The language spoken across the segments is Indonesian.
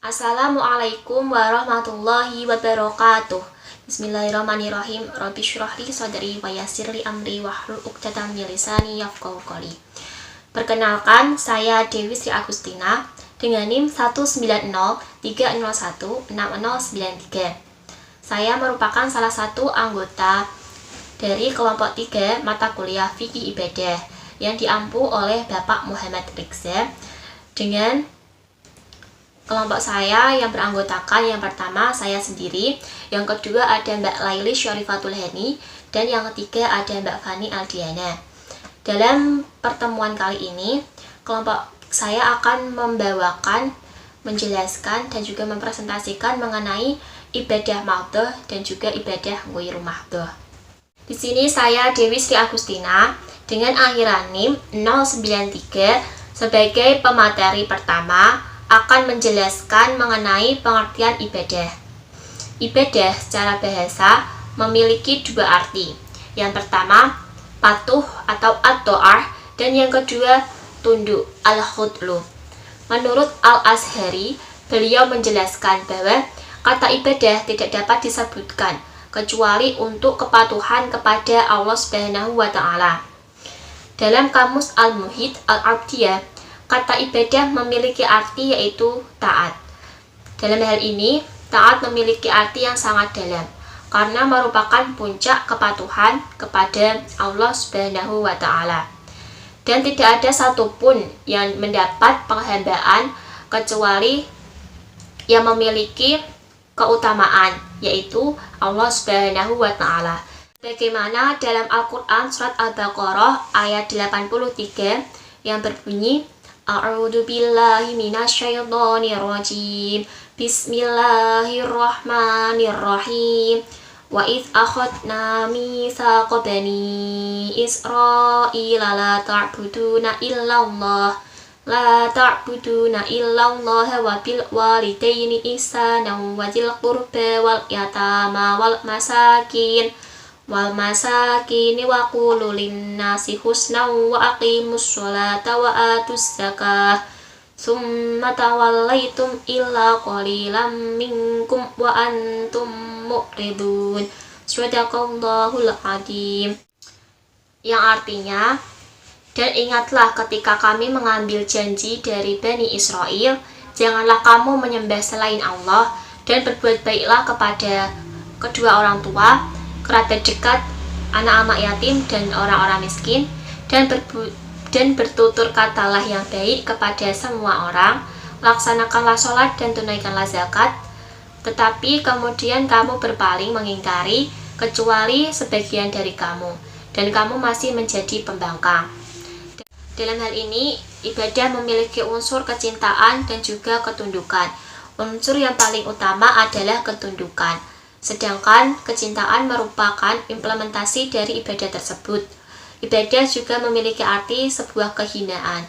Assalamualaikum warahmatullahi wabarakatuh. Bismillahirrahmanirrahim. Rabbi syrah li sadri wa yassir li amri wahlul 'uqdatam min lisani yafqahu qawli. Perkenalkan, saya Dewi Sri Agustina dengan NIM 19030160093. Saya merupakan salah satu anggota dari kelompok 3 mata kuliah Fikih Ibadah yang diampu oleh Bapak Muhammad Rikza. Dengan kelompok saya yang beranggotakan yang pertama saya sendiri, yang kedua ada Mbak Laili Syarifatul Hani, dan yang ketiga ada Mbak Fani Aldiana. Dalam pertemuan kali ini, kelompok saya akan menjelaskan dan juga mempresentasikan mengenai ibadah mahdhah dan juga ibadah ghairu mahdhah. Di sini saya Dewi Sri Agustina dengan akhiran NIM 093 sebagai pemateri pertama akan menjelaskan mengenai pengertian ibadah. Ibadah secara bahasa memiliki dua arti. Yang pertama, patuh atau at-ta'ah, dan yang kedua, tunduk al-khudlu. Menurut Al-Azhari, beliau menjelaskan bahwa kata ibadah tidak dapat disebutkan kecuali untuk kepatuhan kepada Allah Subhanahu wa Ta'ala. Dalam kamus Al-Muhit Al-Abdiyah, kata ibadah memiliki arti yaitu taat. Dalam hal ini, taat memiliki arti yang sangat dalam karena merupakan puncak kepatuhan kepada Allah Subhanahu wa Ta'ala. Dan tidak ada satupun yang mendapat penghambaan kecuali yang memiliki keutamaan, yaitu Allah Subhanahu wa Ta'ala. Bagaimana dalam Al-Quran surat Al-Baqarah ayat 83 yang berbunyi, A'udzu billahi minasyaitonir rajim. Bismillahirrahmanirrahim. Wa idz akhadna mitsaqa bani Israila la ta'buduna illallah wa bil walidaini ihsanan wa dzil qurba wal yatama wal masakin wa qulu linnasi husnan wa aqimus sholata wa atuz zakah summa tawallaitum illa qalilan minkum wa antum mu'ridun. Shadaqallahul adzim. Yang artinya, dan ingatlah ketika kami mengambil janji dari Bani Israel, janganlah kamu menyembah selain Allah, dan berbuat baiklah kepada kedua orang tua, kerabat dekat, anak-anak yatim, dan orang-orang miskin, dan bertutur katalah yang baik kepada semua orang, laksanakanlah sholat dan tunaikanlah zakat, tetapi kemudian kamu berpaling mengingkari kecuali sebagian dari kamu, dan kamu masih menjadi pembangkang. Dalam hal ini, ibadah memiliki unsur kecintaan dan juga ketundukan. Unsur yang paling utama adalah ketundukan, sedangkan kecintaan merupakan implementasi dari ibadah tersebut. Ibadah juga memiliki arti sebuah kehinaan,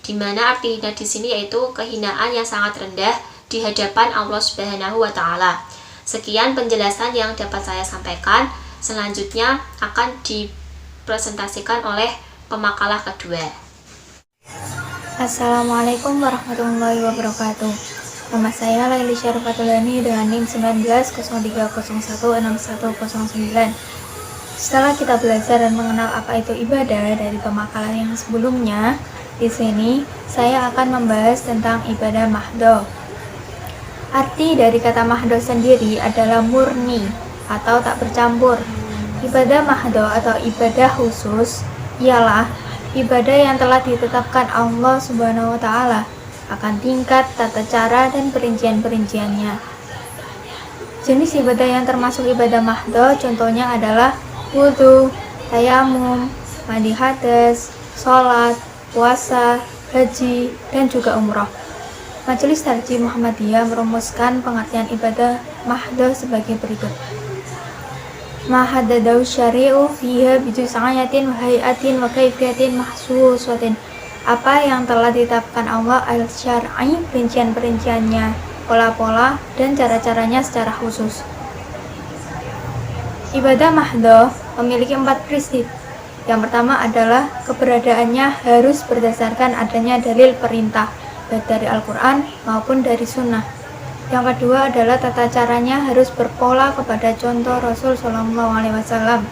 di mana arti hina di sini yaitu kehinaan yang sangat rendah di hadapan Allah Subhanahu wa Ta'ala. Sekian penjelasan yang dapat saya sampaikan. Selanjutnya akan dipresentasikan oleh pemakalah kedua. Assalamualaikum warahmatullahi wabarakatuh. Nama saya Laili Syarifatul Hani dengan NIM 1903016109. Setelah kita belajar dan mengenal apa itu ibadah dari pemakalan yang sebelumnya, di sini saya akan membahas tentang ibadah mahdhah. Arti dari kata mahdhah sendiri adalah murni atau tak bercampur. Ibadah mahdhah atau ibadah khusus ialah ibadah yang telah ditetapkan Allah Subhanahu wa Ta'ala akan tingkat, tata cara, dan perincian-perinciannya. Jenis ibadah yang termasuk ibadah mahdhah contohnya adalah wudhu, tayamum, mandi hadas, sholat, puasa, haji, dan juga umroh. Majelis Tarjih Muhammadiyah merumuskan pengertian ibadah mahdhah sebagai berikut. Ma haddadahu syari'u fiha bijuz'ayatin wa hay'atin wa kaifiyatin mahsusatin. Apa yang telah ditetapkan Allah al-syar'i, perincian-perinciannya, pola-pola, dan cara-caranya secara khusus. Ibadah mahdhah memiliki 4 prinsip. Yang pertama adalah keberadaannya harus berdasarkan adanya dalil perintah, baik dari Al-Quran maupun dari Sunnah. Yang kedua adalah tata caranya harus berpola kepada contoh Rasul Shallallahu Alaihi Wasallam.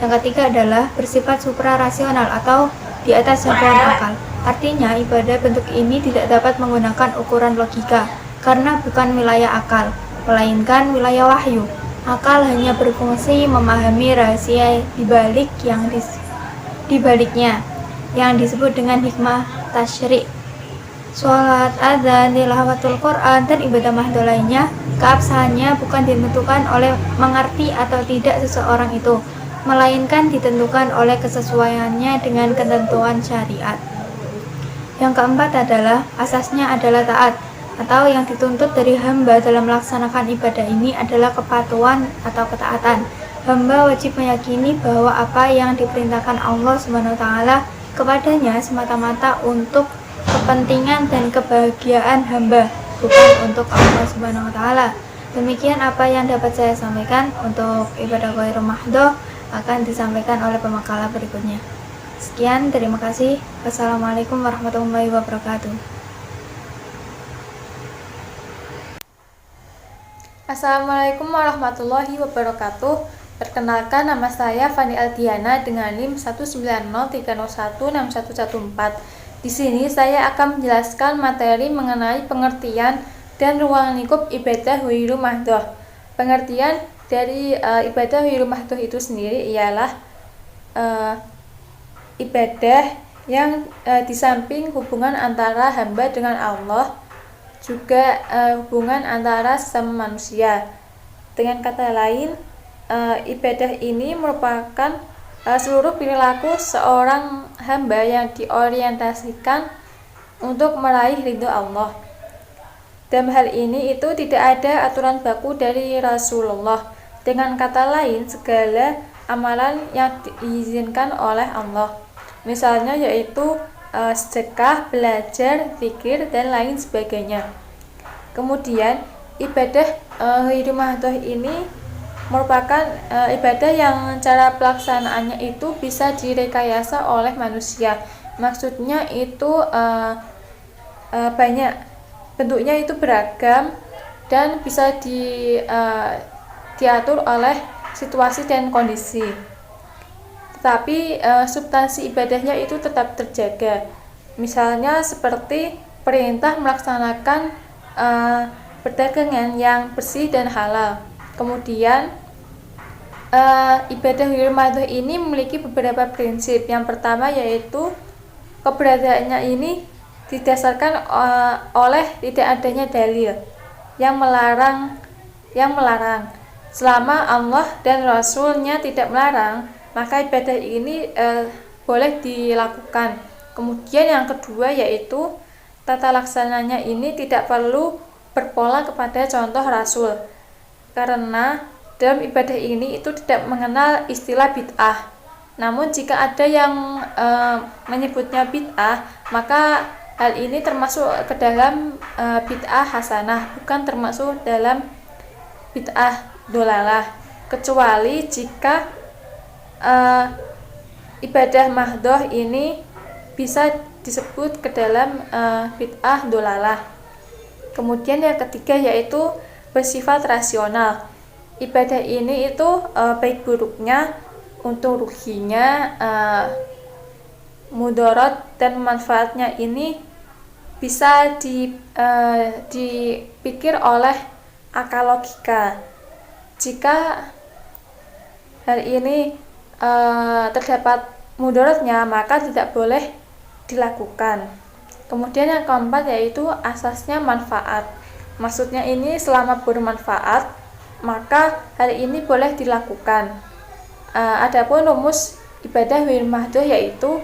Yang ketiga adalah bersifat suprarasional atau di atas jangkauan akal. Artinya ibadah bentuk ini tidak dapat menggunakan ukuran logika karena bukan wilayah akal, melainkan wilayah wahyu. Akal hanya berfungsi memahami rahasia dibaliknya yang disebut dengan hikmah tasyri'. Sholat, adzan, tilawatul Quran, dan ibadah mahdoh lainnya, keabsahannya bukan ditentukan oleh mengerti atau tidak seseorang itu, melainkan ditentukan oleh kesesuaiannya dengan ketentuan syariat. Yang keempat adalah asasnya adalah taat, atau yang dituntut dari hamba dalam melaksanakan ibadah ini adalah kepatuhan atau ketaatan. Hamba wajib meyakini bahwa apa yang diperintahkan Allah SWT kepadanya semata-mata untuk kepentingan dan kebahagiaan hamba, bukan untuk Allah Subhanahu wa taala. Demikian apa yang dapat saya sampaikan. Untuk ibadah ghairul mahdoh akan disampaikan oleh pemakalah berikutnya. Sekian, terima kasih. Wassalamualaikum warahmatullahi wabarakatuh. Assalamualaikum warahmatullahi wabarakatuh. Perkenalkan, nama saya Fani Aldiana dengan NIM 19030161114. Di sini saya akan menjelaskan materi mengenai pengertian dan ruang lingkup ibadah ghairul mahdoh. Pengertian dari ibadah ghairul mahdoh itu sendiri ialah ibadah yang di samping hubungan antara hamba dengan Allah, juga hubungan antara sesama manusia. Dengan kata lain, ibadah ini merupakan seluruh perilaku seorang hamba yang diorientasikan untuk meraih ridho Allah. Dalam hal ini itu tidak ada aturan baku dari Rasulullah. Dengan kata lain, segala amalan yang diizinkan oleh Allah, misalnya yaitu sedekah, belajar, zikir, dan lain sebagainya. Kemudian ibadah ghairul mahdoh ini merupakan ibadah yang cara pelaksanaannya itu bisa direkayasa oleh manusia. Maksudnya itu banyak, bentuknya itu beragam dan bisa diatur oleh situasi dan kondisi. Tetapi substansi ibadahnya itu tetap terjaga. Misalnya seperti perintah melaksanakan perdagangan yang bersih dan halal. Kemudian ibadah ghairul mahdoh ini memiliki beberapa prinsip. Yang pertama yaitu keberadaannya ini didasarkan oleh tidak adanya dalil yang melarang. Selama Allah dan Rasul-Nya tidak melarang, maka ibadah ini boleh dilakukan. Kemudian yang kedua yaitu tata laksananya ini tidak perlu berpola kepada contoh Rasul, karena dalam ibadah ini itu tidak mengenal istilah bid'ah. Namun jika ada yang menyebutnya bid'ah, maka hal ini termasuk ke dalam bid'ah hasanah, bukan termasuk dalam bid'ah dolalah, kecuali jika ibadah mahdoh ini bisa disebut ke dalam bid'ah dolalah. Kemudian yang ketiga yaitu bersifat rasional. Ibadah ini itu baik buruknya, untung ruginya, mudarat dan manfaatnya ini bisa dipikir oleh akal logika. Jika hal ini terdapat mudaratnya, maka tidak boleh dilakukan. Kemudian yang keempat yaitu asasnya manfaat. Maksudnya ini selama bermanfaat, maka hal ini boleh dilakukan. Adapun rumus ibadah ghairul mahdoh yaitu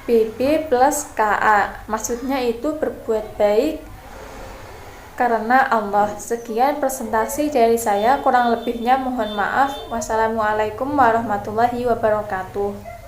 BB plus KA. Maksudnya itu berbuat baik karena Allah. Sekian presentasi dari saya, kurang lebihnya mohon maaf. Wassalamualaikum warahmatullahi wabarakatuh.